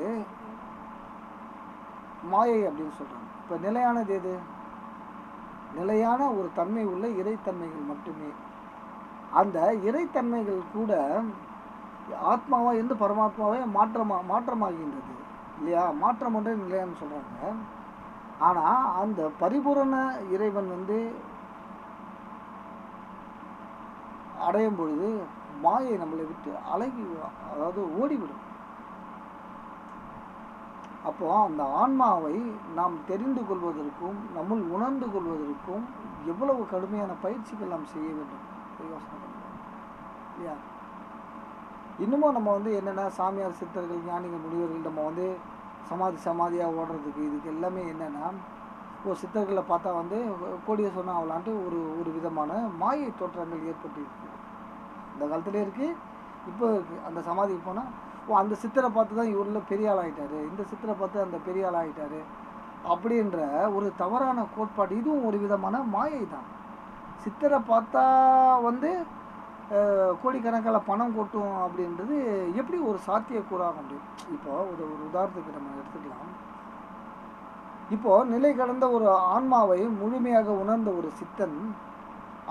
மாயை அப்படின்னு சொல்கிறாங்க. இப்போ நிலையானது எது? நிலையான ஒரு தன்மை உள்ள இறைத்தன்மைகள் மட்டுமே. அந்த இறைத்தன்மைகள் கூட ஆத்மாவா இருந்து பரமாத்மாவே மாற்றமாகின்றது இல்லையா? மாற்றம் ஒன்றே நிலையான்னு சொல்கிறாங்க. ஆனால் அந்த பரிபூரண இறைவன் வந்து அடையும் பொழுது மாயை நம்மளை விட்டு அழகி, அதாவது ஓடிவிடும். அப்போ அந்த ஆன்மாவை நாம் தெரிந்து கொள்வதற்கும் நம்முள் உணர்ந்து கொள்வதற்கும் எவ்வளவு கடுமையான பயிற்சிகள் நாம் செய்ய வேண்டும் யோசனை பண்ணுவோம் இல்லையா? இன்னமும் நம்ம வந்து என்னென்னா சாமியார், சித்தர்கள், ஞானிகள், முனிவர்கள் நம்ம வந்து சமாதியாக ஓடுறதுக்கு இதுக்கு எல்லாமே என்னென்னா ஒரு சித்தர்களை பார்த்தா வந்து கோடியை சொன்னால் அவளான்ட்டு ஒரு விதமான மாயை தோற்றங்கள் ஏற்பட்டு இருக்குது. இந்த காலத்துலேயே இருக்குது, இப்போ இருக்குது. அந்த சமாதிக்கு போனால் அந்த சித்தரை பார்த்து தான் இவரில் பெரிய ஆள் ஆகிட்டார், இந்த சித்தரை பார்த்து அந்த பெரிய ஆள் ஆகிட்டார் அப்படின்ற ஒரு தவறான கோட்பாடு. இதுவும் ஒரு விதமான மாயை தான். சித்தரை பார்த்தா வந்து கோடிக்கணக்கில் பணம் கொட்டும் அப்படின்றது எப்படி ஒரு சாத்தியக்கூறாக முடியும்? இப்போ ஒரு ஒரு உதாரணத்துக்கு நம்ம எடுத்துக்கலாம். இப்போ நிலை கடந்த ஒரு ஆன்மாவை முழுமையாக உணர்ந்த ஒரு சித்தன்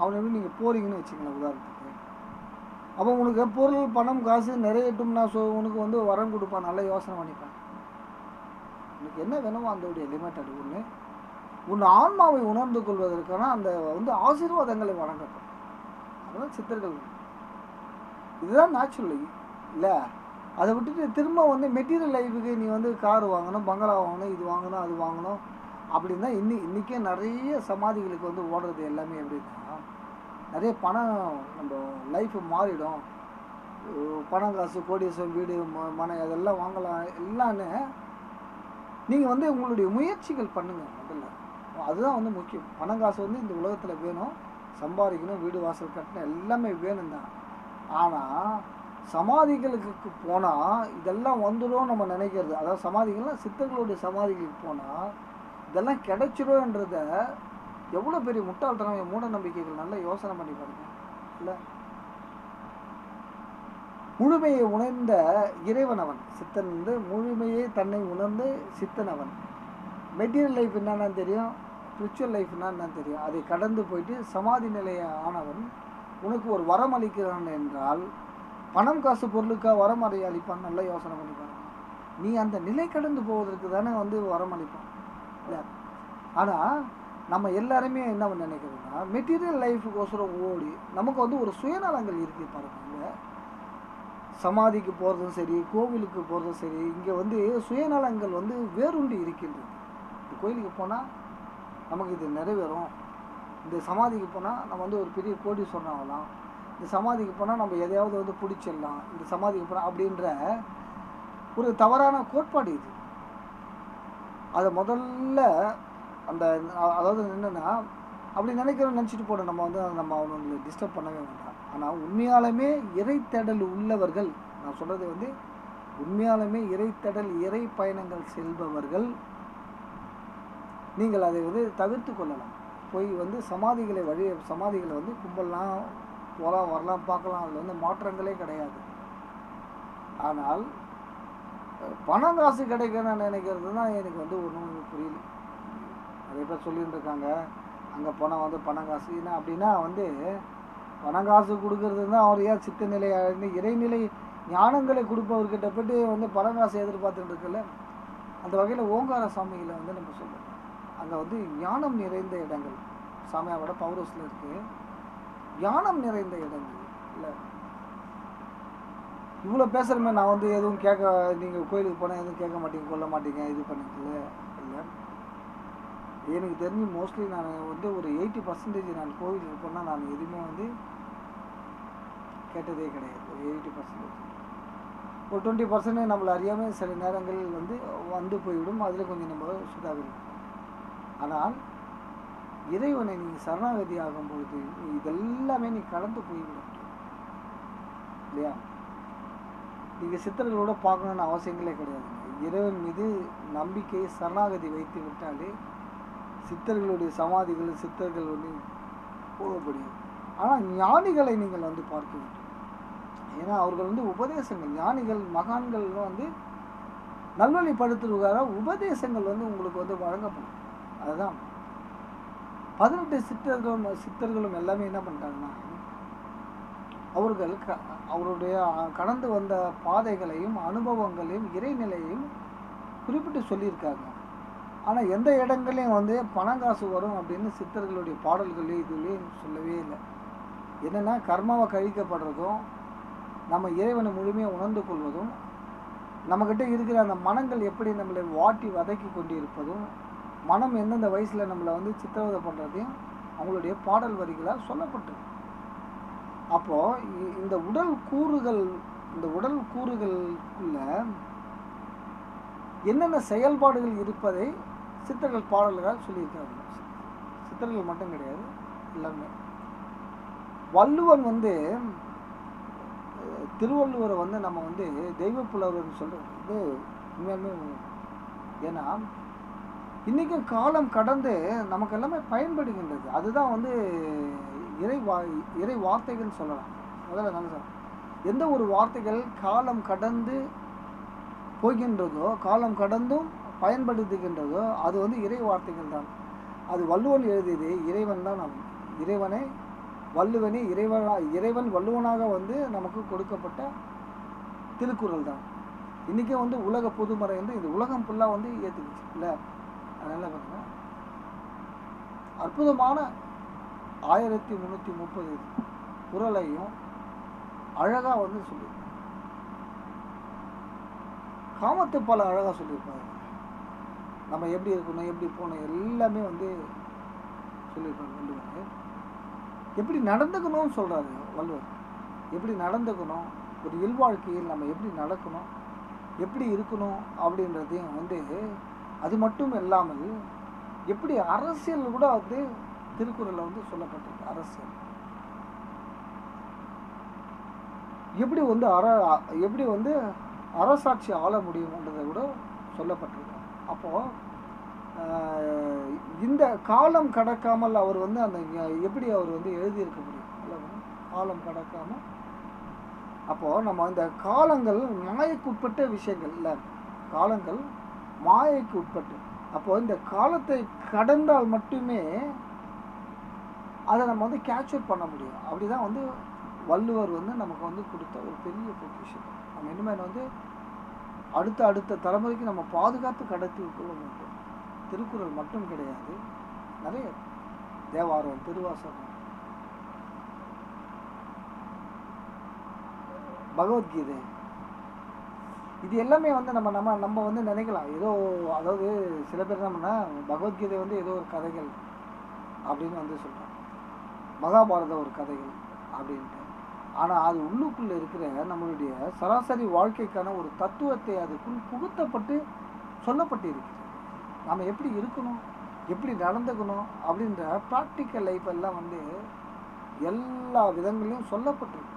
அவனுக்கு நீங்கள் போறீங்கன்னு வச்சுக்கலாம் உதாரணத்துக்கு. அப்போ உனக்கு பொருள் பணம் காசு நிறையட்டும்னா உனக்கு வந்து வரம் கொடுப்பான். நல்லா யோசனை பண்ணிப்பான். உனக்கு என்ன வேணுமோ அதோடைய லிமிட்டட் ஒன்று. உன் ஆன்மாவை உணர்ந்து கொள்வதற்கான அந்த வந்து ஆசீர்வாதங்களை வழங்கப்படும். அதுதான் சித்தர்கள். இதுதான் நேச்சுரல் இல்லை. அதை விட்டுட்டு திரும்ப வந்து மெட்டீரியல் லைஃபுக்கு நீ வந்து கார் வாங்கணும், பங்களா வாங்கணும், இது வாங்கணும், அது வாங்கணும் அப்படின்னா இன்றைக்கே நிறைய சமாதிகளுக்கு வந்து ஓடுறது எல்லாமே எப்படின்னா நிறைய பணம் நம்ம லைஃப் மாறிடும். பணம் காசு கோடீஸ்வரம் வீடு மனை அதெல்லாம் வாங்கலாம் எல்லான்னு நீங்கள் வந்து உங்களுடைய முயற்சிகள் பண்ணுங்கள் முதல்ல. அதுதான் வந்து முக்கியம். பணம் காசு வந்து இந்த உலகத்தில் வேணும், சம்பாதிக்கணும், வீடு வாசல் கட்டணும், எல்லாமே வேணும் தான். ஆனால் சமாதிகளுக்கு போனால் இதெல்லாம் வந்துடும் நம்ம நினைக்கிறது. அதாவது சமாதிகள்லாம் சித்தர்களுடைய சமாதிகளுக்கு போனால் இதெல்லாம் கிடைச்சிடும்ன்றத எவ்வளோ பெரிய முட்டாள்தனம், மூட நம்பிக்கைகள். நல்லா யோசனை பண்ணி பாருங்க. இல்லை, முழுமையை உணர்ந்த இறைவன் அவன். சித்தன் வந்து முழுமையை தன்னை உணர்ந்து சித்தன் அவன். மெட்டீரியல் லைஃப் என்னன்னு தெரியும், ஸ்பிரிச்சுவல் லைஃப் என்னன்னு தெரியும். அதை கடந்து போயிட்டு சமாதி நிலைய ஆனவன் உனக்கு ஒரு வரம் அளிக்கிறான் என்றால் பணம் காசு பொருளுக்காக வரம் அளிப்பான். நல்லா யோசனை பண்ணி பாருங்க. நீ அந்த நிலை கடந்து போவதற்கு தானே வந்து வரம் அளிப்பான் இல்லை. ஆனால் நம்ம எல்லாருமே என்ன நினைக்கிறோம்னா மெட்டீரியல் லைஃபுக்கோசரம் ஓடி நமக்கு வந்து ஒரு சுயநலங்கள் இருக்குது பாருங்க. சமாதிக்கு போகிறதும் சரி, கோவிலுக்கு போகிறதும் சரி, இங்கே வந்து சுயநலங்கள் வந்து வேறுண்டு இருக்கின்றது. இந்த கோயிலுக்கு போனால் நமக்கு இது நிறைவேறும், இந்த சமாதிக்கு போனால் நம்ம வந்து ஒரு பெரிய கோடீஸ்வரன் ஆகலாம், இந்த சமாதிக்கு போனால் நம்ம எதையாவது வந்து பிடிச்சிடலாம், இந்த சமாதிக்கு போனால் அப்படின்ற ஒரு தவறான கோட்பாடு இது. அதை முதல்ல அந்த அதாவது என்னென்னா அப்படி நினச்சிட்டு போனோம். நம்ம வந்து நம்ம அவங்களை டிஸ்டர்ப் பண்ணவே வேண்டாம். ஆனால் உண்மையாலுமே இறைத்தேடல் உள்ளவர்கள், நான் சொல்கிறது வந்து உண்மையாலுமே இறைத்தேடல் இறை பயணங்கள் செல்பவர்கள் நீங்கள் அதை வந்து தவிர்த்து கொள்ளலாம். போய் வந்து சமாதிகளை வந்து கும்பல்லாம் போகலாம், வரலாம், பார்க்கலாம். அதில் வந்து மாற்றங்களே கிடையாது. ஆனால் பணம் காசு கிடைக்கணும்னு நினைக்கிறது தான் எனக்கு வந்து ஒன்றும் புரியல. நிறைய பேர் சொல்லிட்டு இருக்காங்க அங்கே போனால் வந்து பணம் காசு என்ன அப்படின்னா வந்து பணம் காசு கொடுக்கறது தான் அவர் ஏன் சித்த நிலை இறைநிலை ஞானங்களை கொடுப்பவர்கிட்ட போய்ட்டு வந்து பணம் காசு எதிர்பார்த்துட்டு இருக்குல்ல. அந்த வகையில் ஓங்கார சாமிகளை வந்து நம்ம சொல்கிறோம். அங்கே வந்து ஞானம் நிறைந்த இடங்கள், சாமியாவோட பவர் ஹவுஸில் இருக்குது, ஞானம் நிறைந்த இடங்கள் இல்லை. இவ்வளோ பேசுகிறமே நான் வந்து எதுவும் கேட்க, நீங்கள் கோயிலுக்கு போனால் எதுவும் கேட்க மாட்டீங்க, கொல்ல மாட்டீங்க, இது பண்ணிக்கல இல்லை. எனக்கு தெரிஞ்சு மோஸ்ட்லி நான் வந்து ஒரு 80% நான் கோவிலுக்கு போனால் நான் எதுவுமே வந்து கேட்டதே கிடையாது. ஒரு 80%. ஒரு 20% நம்மளை அறியாமல் சில நேரங்கள் வந்து போய்விடும். அதில் கொஞ்சம் நம்ம சுதாகரிக்கும். ஆனால் இறைவனை நீங்கள் சரணாகதி ஆகும் பொழுது இதெல்லாமே நீ கடந்து போய்விடும் இல்லையா. நீங்கள் சித்தர்களோட பார்க்கணுன்னு அவசியங்களே கிடையாதுங்க. இறைவன் மீது நம்பிக்கை சரணாகதி வைத்து விட்டாலே சித்தர்களுடைய சமாதிகள் சித்தர்கள் வந்து போக முடியும். ஆனால் ஞானிகளை நீங்கள் வந்து பார்க்க வேண்டும். ஏன்னா அவர்கள் வந்து உபதேசங்கள், ஞானிகள் மகான்கள் வந்து நல்வழிப்படுத்துவதற்காக உபதேசங்கள் வந்து உங்களுக்கு வந்து வழங்கப்படும். அதுதான் 18 சித்தர்களும் எல்லாமே என்ன பண்ணிட்டாங்கன்னா அவர்கள் அவருடைய கடந்து வந்த பாதைகளையும் அனுபவங்களையும் இறைநிலையையும் குறிப்பிட்டு சொல்லியிருக்காங்க. ஆனால் எந்த இடங்களையும் வந்து பணம் காசு வரும் அப்படின்னு சித்தர்களுடைய பாடல்களையும் இதுலேயும் சொல்லவே இல்லை. என்னென்னா கர்மாவை கழிக்கப்படுறதும் நம்ம இறைவனை முழுமையாக உணர்ந்து கொள்வதும் நம்மக்கிட்ட இருக்கிற அந்த மனங்கள் எப்படி நம்மளை வாட்டி வதக்கி கொண்டு இருப்பதும் மனம் எந்தெந்த வயசில் நம்மளை வந்து சித்திரவதை பண்ணுறதையும் அவங்களுடைய பாடல் வரிகளாக சொல்லப்பட்டிருக்கு. அப்போது இந்த உடல் கூறுகளுக்குள்ள என்னென்ன செயல்பாடுகள் இருப்பதை சித்தர்கள் பாடல்களாக சொல்லியிருக்காங்க. சித்தர்கள் மட்டும் கிடையாது, எல்லாமே. வள்ளுவன் வந்து திருவள்ளுவரை வந்து நம்ம வந்து தெய்வ புலவர்னு சொல்கிறது வந்து உண்மையாலுமே. ஏன்னா இன்றைக்கும் காலம் கடந்து நமக்கு எல்லாமே பயன்படுகின்றது. அதுதான் வந்து இறை வார்த்தைகள் சொல்லலாம். முதல்ல நான் சொல்றேன், எந்த ஒரு வார்த்தைகள் காலம் கடந்து போகின்றதோ, காலம் கடந்தும் பயன்படுத்துகின்றதோ, அது வந்து இறை வார்த்தைகள் தான். அது வள்ளுவன் எழுதியது இறைவன் தான். இறைவனை வள்ளுவனே இறைவன் வள்ளுவனாக வந்து நமக்கு கொடுக்கப்பட்ட திருக்குறள் தான். இன்றைக்கே வந்து உலக பொதுமறை வந்து இந்த உலகம் ஃபுல்லாக வந்து ஏற்றுக்குச்சு இல்லை. அதனால் பார்த்தீங்கன்னா அற்புதமான 1330 குறளையும் அழகாக வந்து சொல்லி காமத்து பல அழகாக சொல்லியிருப்பாங்க. நம்ம எப்படி இருக்கணும், எப்படி போகணும், எல்லாமே வந்து சொல்லியிருப்பாங்க. வள்ளுவர் எப்படி நடந்துக்கணும்னு சொல்கிறாரு. வள்ளுவர் எப்படி நடந்துக்கணும், ஒரு இல்வாழ்க்கையில் நம்ம எப்படி நடக்கணும், எப்படி இருக்கணும் அப்படின்றதையும் வந்து, அது மட்டும் இல்லாமல் எப்படி அரசியல் கூட வந்து திருக்குறளில் வந்து சொல்லப்பட்டிருக்கு. அரசியல் எப்படி வந்து எப்படி வந்து அரசாட்சி ஆள முடியும்ன்றதை கூட சொல்லப்பட்டிருக்கு. அப்போது இந்த காலம் கடக்காமல் அவர் வந்து அந்த எப்படி அவர் வந்து எழுதியிருக்க முடியும்? காலம் கடக்காமல். அப்போது நம்ம இந்த காலங்கள் மாயைக்குட்பட்ட விஷயங்கள் இல்லை, காலங்கள் மாயைக்கு உட்பட்டு. அப்போது இந்த காலத்தை கடந்தால் மட்டுமே அதை நம்ம வந்து கேப்சர் பண்ண முடியும். அப்படி தான் வந்து வள்ளுவர் வந்து நமக்கு வந்து கொடுத்த ஒரு பெரிய பொக்கிஷம். நம்ம இனிமேல் வந்து அடுத்த தலைமுறைக்கு நம்ம பாதுகாத்து கடத்தி கொள்ள வேண்டும். திருக்குறள் மட்டும் கிடையாது, நிறைய தேவாரம், திருவாசகம், பகவத்கீதை, இது எல்லாமே வந்து நம்ம வந்து நினைக்கலாம் ஏதோ, அதாவது சில பேர் என்ன பண்ணா பகவத்கீதை வந்து ஏதோ ஒரு கதைகள் அப்படின்னு வந்து சொல்கிறாங்க, மகாபாரத ஒரு கதைகள் அப்படின்ட்டு. ஆனால் அது உள்ளுக்குள்ளே இருக்கிற நம்மளுடைய சராசரி வாழ்க்கைக்கான ஒரு தத்துவத்தை அதுக்குள் புகுத்தப்பட்டு சொல்லப்பட்டு இருக்கிறது. நம்ம எப்படி இருக்கணும், எப்படி நடந்துக்கணும் அப்படின்ற ப்ராக்டிக்கல் லைஃப் எல்லாம் வந்து எல்லா விதங்களையும் சொல்லப்பட்டிருக்கு.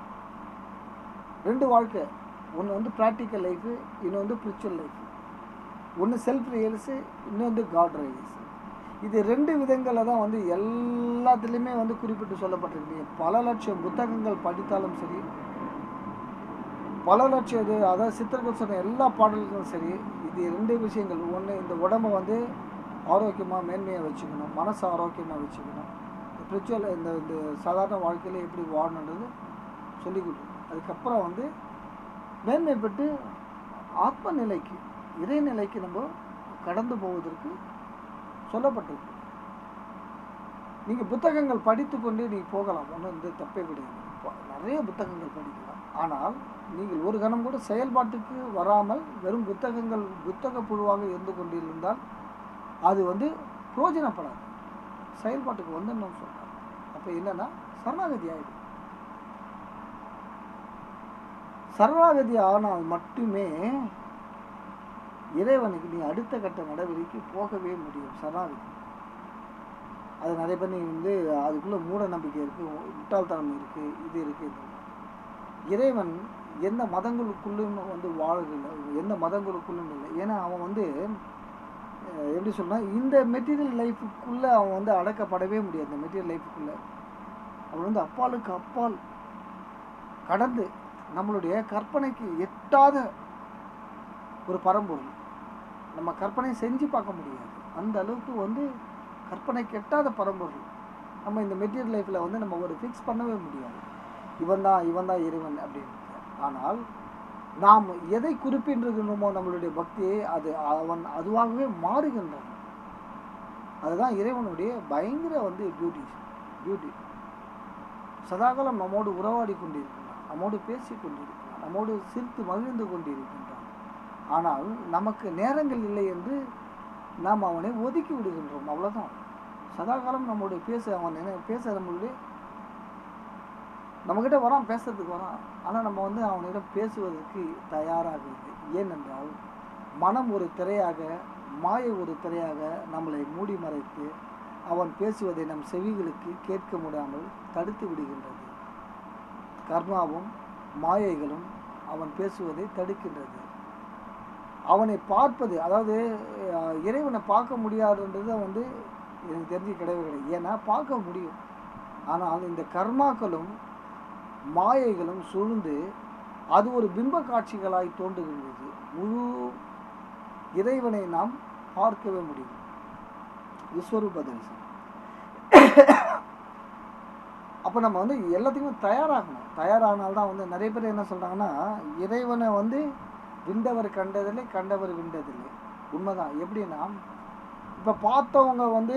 2 வாழ்க்கை, ஒன்று வந்து ப்ராக்டிக்கல் லைஃபு, இன்னொன்று வந்து ஸ்பிரிச்சுவல் லைஃபு. ஒன்று செல்ஃப் ரியல்ஸு, இன்னும் வந்து காட் ரியல்ஸு. இது 2 விதங்களில் தான் வந்து எல்லாத்துலேயுமே வந்து குறிப்பிட்டு சொல்லப்பட்டிருக்கு. பல லட்சம் புத்தகங்கள் படித்தாலும் சரி, பல லட்சம் இது அதாவது சித்தர்கள் சொன்ன எல்லா பாடல்களும் சரி, இது 2 விஷயங்கள். ஒன்று, இந்த உடம்பை வந்து ஆரோக்கியமாக மேன்மையாக வச்சுக்கணும், மனசை ஆரோக்கியமாக வச்சுக்கணும். ஸ்பிரிச்சுவல் இந்த சாதாரண வாழ்க்கையில் எப்படி வாழணுன்றது சொல்லி கொடுக்கும். அதுக்கப்புறம் வந்து மேன்மைப்பட்டு ஆத்ம நிலைக்கு, இறைநிலைக்கு நம்ம கடந்து போவதற்கு சொல்லப்பட்டிருக்கு. நீங்கள் புத்தகங்கள் படித்து கொண்டு நீங்கள் போகலாம், ஒன்றும் வந்து தப்பே கிடையாது. நிறைய புத்தகங்கள் படிக்கலாம். ஆனால் நீங்கள் ஒரு கணம் கூட செயல்பாட்டுக்கு வராமல் வெறும் புத்தக புழுவாக இருந்து கொண்டிருந்தால் அது வந்து பிரயோஜனப்படாது. செயல்பாட்டுக்கு வந்துன்னு சொல்கிறாங்க. அப்போ என்னென்னா சரணாகதி ஆகிடும். சரணாகதி ஆனால் மட்டுமே இறைவனுக்கு நீ அடுத்த கட்ட நடவடிக்கை போகவே முடியும். சரணாகதி அது நிறைய பேர் நீ வந்து அதுக்குள்ளே மூட நம்பிக்கை இருக்குது, முட்டாள்தனம் இருக்குது, இது இருக்குது. இறைவன் எந்த மதங்களுக்குள்ளும் வந்து வாழவில்லை, எந்த மதங்களுக்குள்ளும் இல்லை. ஏன்னா அவன் வந்து எப்படி சொன்னால் இந்த மெட்டீரியல் லைஃபுக்குள்ளே அவன் வந்து அடக்கப்படவே முடியாது. இந்த மெட்டீரியல் லைஃபுக்குள்ளே அவன் வந்து அப்பாலுக்கு அப்பால் கடந்து நம்மளுடைய கற்பனைக்கு எட்டாத ஒரு பரம்பொருள். நம்ம கற்பனை செஞ்சு பார்க்க முடியாது, அந்த அளவுக்கு வந்து கற்பனைக்கு எட்டாத பரம்பொருள். நம்ம இந்த மெட்டீரியல் லைஃப்பில் வந்து நம்ம ஒரு ஃபிக்ஸ் பண்ணவே முடியாது, இவன் தான் இறைவன் அப்படின்னு. ஆனால் நாம் எதை குறிப்பிட்டிருக்கணுமோ நம்மளுடைய பக்தியை அவன் அதுவாகவே மாறுகின்றான். அதுதான் இறைவனுடைய பயங்கர வந்து பியூட்டி. சதாகாலம் நம்மோடு உறவாடி கொண்டிருக்கின்றான், நம்மோடு பேசி கொண்டிருக்கிறான், நம்மோடு சிரித்து மகிழ்ந்து கொண்டிருக்கின்றான். ஆனால் நமக்கு நேரங்கள் இல்லை என்று நாம் அவனை ஒதுக்கி விடுகின்றோம், அவ்வளோதான். சதாகாலம் நம்மளுடைய பேச நம்மளுடைய நம்மக்கிட்ட வரான், பேசுறதுக்கு வரான். ஆனால் நம்ம வந்து அவனிடம் பேசுவதற்கு தயாராக இல்லை. ஏனென்றால் மனம் ஒரு திரையாக, மாயை ஒரு திரையாக நம்மளை மூடி மறைத்து அவன் பேசுவதை நம் செவிகளுக்கு கேட்க முடியாமல் தடுத்து விடுகின்றது. கர்மாவும் மாயைகளும் அவன் பேசுவதை தடுக்கின்றது. அவனை பார்ப்பது, அதாவது இறைவனை பார்க்க முடியாதுன்றது வந்து எனக்கு தெரிஞ்சு கிடையவே கிடையாது. ஏன்னா பார்க்க முடியும், ஆனால் இந்த கர்மாக்களும் மாயைகளும் சூழ்ந்து அது ஒரு பிம்ப காட்சிகளாய் தோன்றுகின்றது. முழு இறைவனை நாம் பார்க்கவே முடியும். விஸ்வரூப தரிசனம். அப்போ நம்ம வந்து எல்லாத்துக்குமே தயாராகணும். தயாரானால்தான் வந்து நிறைய பேர் என்ன சொல்கிறாங்கன்னா, இறைவனை வந்து விண்டவர் கண்டதில்லை, கண்டவர் விண்டதில்லை. உண்மைதான். எப்படின்னா, இப்போ பார்த்தவங்க வந்து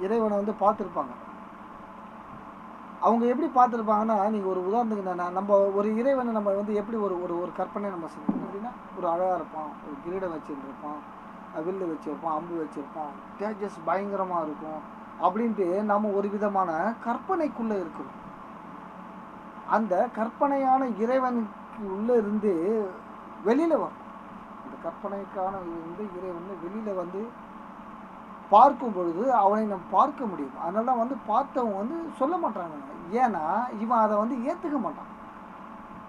இறைவனை வந்து பார்த்துருப்பாங்க. அவங்க எப்படி பார்த்துருப்பாங்கன்னா, நீங்கள் ஒரு உதாரணத்துக்கு நம்ம ஒரு இறைவனை நம்ம வந்து எப்படி ஒரு ஒரு ஒரு கற்பனை நம்ம செய்யணும் அப்படின்னா, ஒரு அழகாக இருப்பான், ஒரு கிரீடம் வச்சுருப்பான், வில்லு வச்சுருப்பான், அம்பு வச்சுருப்பான், தேஜஸ் பயங்கரமாக இருக்கும் அப்படின்ட்டு நம்ம ஒரு விதமான கற்பனைக்குள்ளே இருக்கிறோம். அந்த கற்பனையான இறைவனுக்கு உள்ளே இருந்து வெளியில் வரும். அந்த கற்பனைக்கான இருந்து இறைவன் வெளியில் வந்து பார்க்கும் பொழுது அவனை நம்ம பார்க்க முடியும். அதனால தான் வந்து பார்த்தவங்க வந்து சொல்ல மாட்டாங்க. ஏன்னா இவன் அதை வந்து ஏற்றுக்க மாட்டான்.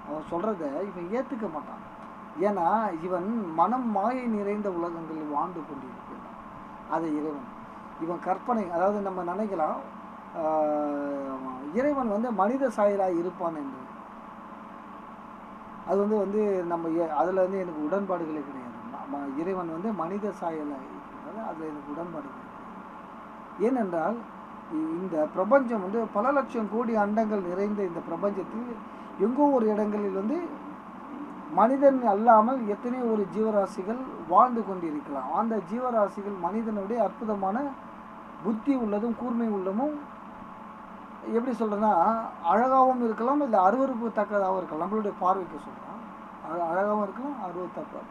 அவன் சொல்கிறத இவன் ஏற்றுக்க மாட்டான். ஏன்னா இவன் மனம் மாயை நிறைந்த உலகங்களில் வாழ்ந்து கொண்டிருக்கிறான். அதை இறைவன் இவன் கற்பனை, அதாவது நம்ம நினைக்கலாம் இறைவன் வந்து மனித சாயலாக இருப்பான் என்று. அது வந்து வந்து நம்ம அதில் வந்து எனக்கு உடன்பாடுகளே கிடையாது. இறைவன் வந்து மனித சாயலாக இருக்கிறது, அதில் எனக்கு உடன்பாடுகள் கிடையாது. ஏனென்றால் இந்த பிரபஞ்சம் வந்து பல லட்சம் கோடி அண்டங்கள் நிறைந்த இந்த பிரபஞ்சத்தில் எங்கோ ஒரு இடங்களில் வந்து மனிதன் அல்லாமல் எத்தனை ஒரு ஜீவராசிகள் வாழ்ந்து கொண்டிருக்கலாம். அந்த ஜீவராசிகள் மனிதனுடைய அற்புதமான புத்தி உள்ளதும் கூர்மை உள்ளதும், எப்படி சொல்கிறேன்னா, அழகாகவும் இருக்கலாம், இல்லை அருவருப்பு தக்கதாகவும் இருக்கலாம். நம்மளுடைய பார்வைக்கு சொல்கிறான், அழகாகவும் இருக்கலாம், அருவத்தக்க.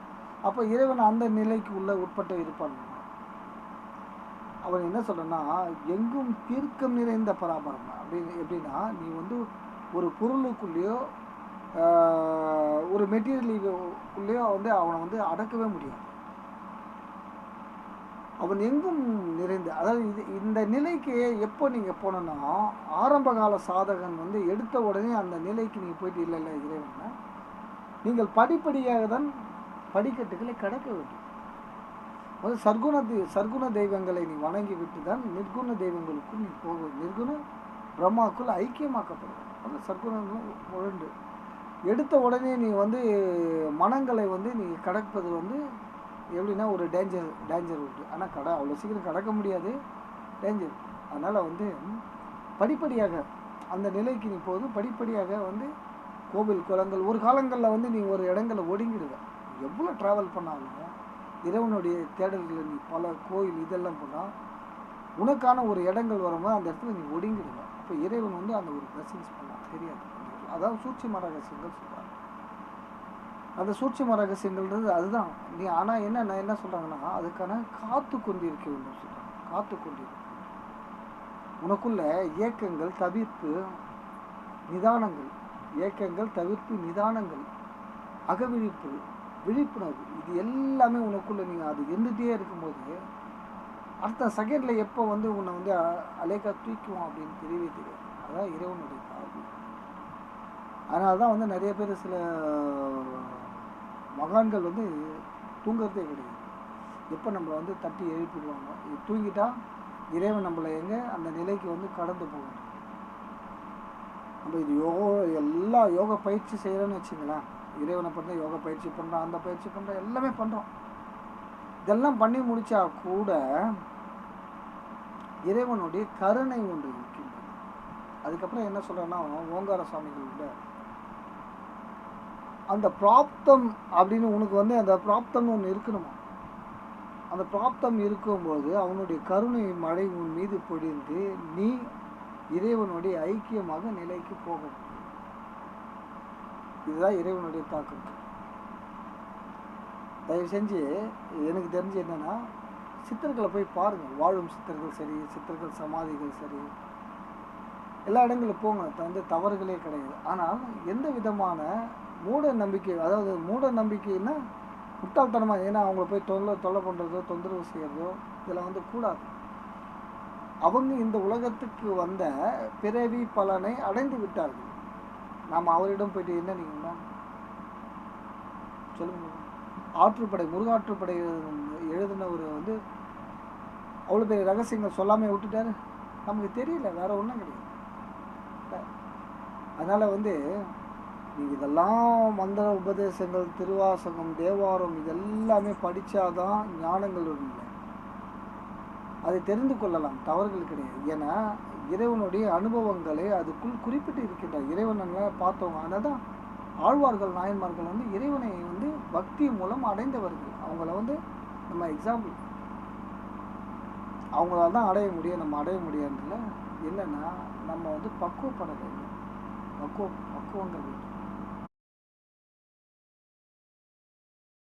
அப்போ இறைவன் அந்த நிலைக்கு உள்ள உட்பட்டு இருப்பான். அவன் என்ன சொல்கிறேன்னா, எங்கும் தீர்க்கம் நிறைந்த பராபரம் அப்படின்னு. எப்படின்னா, நீ வந்து ஒரு பொருளுக்குள்ளேயோ ஒரு மெட்டீரியலுக்குள்ளேயோ வந்து அவனை வந்து அடக்கவே முடியாது. அவன் எங்கும் நிறைந்து, அதாவது இந்த நிலைக்கு எப்போ நீங்கள் போனோன்னா, ஆரம்ப கால சாதகன் வந்து எடுத்த உடனே அந்த நிலைக்கு நீங்கள் போயிட்டு இல்லை இறைவனை நீங்கள் படிப்படியாக தான் படிக்கட்டுகளை கடக்க வேண்டும். அது சர்க்குண தெய்வங்களை நீ வணங்கி விட்டு தான் நிர்குண தெய்வங்களுக்கும் நீ போக, நிர்குண பிரம்மாக்குள் ஐக்கியமாக்கப்படுவோம். அது சர்க்குணங்களும் உழண்டு எடுத்த உடனே நீ வந்து மனங்களை வந்து நீ கடப்பது வந்து எப்படின்னா ஒரு டேஞ்சர் உண்டு. ஆனால் அவ்வளோ சீக்கிரம் கடக்க முடியாது, டேஞ்சர். அதனால் வந்து படிப்படியாக அந்த நிலைக்கு நீ போதும். படிப்படியாக வந்து கோவில் குளங்கள் ஒரு காலங்களில் வந்து நீ ஒரு இடங்களில் ஒடுங்கிடுவ. எவ்வளோ ட்ராவல் பண்ணாலும் இறைவனுடைய தேடல்களை நீ பல கோயில் இதெல்லாம் போனால் உனக்கான ஒரு இடங்கள் வரும்போது அந்த இடத்துல நீ ஒடுங்கிடுவ. அப்போ இறைவன் வந்து அந்த ஒரு பிளஸிங்ஸ் பண்ணால் தெரியாது. அதாவது சூட்சும ரகசியங்கள் சொல்கிறாங்க. அந்த சூட்சும ரகசியங்கள்ன்றது அதுதான் நீ. ஆனால் என்ன சொல்கிறாங்கன்னா, அதுக்கான காத்து கொண்டிருக்க வேண்டும் சொல்கிறாங்க. காத்து கொண்டிருக்க உனக்குள்ள ஏக்கங்கள் தவிர்ப்பு நிதானங்கள், ஏக்கங்கள் தவிர்ப்பு நிதானங்கள், அகவிழிப்பு, விழிப்புணர்வு, இது எல்லாமே உனக்குள்ளே நீங்கள் அது இருந்துகிட்டே இருக்கும்போது அடுத்த செகண்டில் எப்போ வந்து உன்னை வந்து அலேக்கா தூக்குவோம் அப்படின்னு தெரியவே தெரியாது. அதான் இறைவனுடைய பார்வை. அதனால தான் வந்து நிறைய பேர் சில மகான்கள் வந்து தூங்குறதே கிடையாது. எப்போ நம்மளை வந்து தட்டி எழுப்பிடுவாங்க. இது தூங்கிட்டா இறைவன் நம்மளை எங்கே அந்த நிலைக்கு வந்து கடந்து போகணும். நம்ம இது எல்லா யோகா பயிற்சி செய்கிறோன்னு வச்சுங்களேன். இறைவனை பண்ணுற யோகா பயிற்சி பண்ணுறோம், அந்த பயிற்சி பண்ணுறோம், எல்லாமே பண்ணுறோம். இதெல்லாம் பண்ணி முடித்தா கூட இறைவனுடைய கருணை ஒன்று இருக்கின்றது. அதுக்கப்புறம் என்ன சொல்கிறேன்னா, ஓங்கார சுவாமிகளோட அந்த பிராப்தம் அப்படின்னு உனக்கு வந்து அந்த பிராப்தம்னு ஒன்று இருக்கணுமா. அந்த பிராப்தம் இருக்கும்போது அவனுடைய கருணை மழை உன் மீது பொழிந்து நீ இறைவனுடைய ஐக்கியமாக நிலைக்கு போக முடியும். இதுதான் இறைவனுடைய தாக்கம். தயவு செஞ்சு எனக்கு தெரிஞ்சு என்னென்னா, சித்தர்களை போய் பாருங்கள். வாழும் சித்தர்கள் சரி, சித்தர்கள் சமாதிகள் சரி, எல்லா இடங்களும் போங்க. வந்து தவறுகளே கிடையாது. ஆனால் எந்த விதமான மூட நம்பிக்கை, அதாவது மூட நம்பிக்கைன்னா முட்டாள்தனமாக, ஏன்னா அவங்கள போய் தொல்லை பண்ணுறதோ தொந்தரவு செய்கிறதோ இதெல்லாம் வந்து கூடாது. அவங்க இந்த உலகத்துக்கு வந்த பிறவி பலனை அடைந்து விட்டார்கள். நாம் அவரிடம் போயிட்டு என்ன நீங்கள் சொல்லுங்க. ஆற்றுப்படை முருகாற்றுப்படை எழுதினவர் வந்து அவ்வளோ பெரிய ரகசியங்கள் சொல்லாமல் விட்டுட்டாரு. நமக்கு தெரியல, வேற ஒன்றும் கிடையாது. அதனால் வந்து நீங்கள் இதெல்லாம் மந்திர உபதேசங்கள், திருவாசகம், தேவாரம் இதெல்லாமே படித்தாதான் ஞானங்கள் இல்லை. அதை தெரிந்து கொள்ளலாம், தவறுகள் கிடையாது. ஏன்னா இறைவனுடைய அனுபவங்களை அதுக்குள் குறிப்பிட்டு இருக்கின்றார். இறைவனை பார்த்தவங்க. அதனால் தான் ஆழ்வார்கள், நாயன்மார்கள் வந்து இறைவனை வந்து பக்தி மூலம் அடைந்தவர்கள். அவங்கள வந்து நம்ம எக்ஸாம்பிள், அவங்களால தான் அடைய முடியும், நம்ம அடைய முடியாதுல. என்னென்னா நம்ம வந்து பக்குவப்பட வேண்டும், பக்குவங்க வேண்டும்.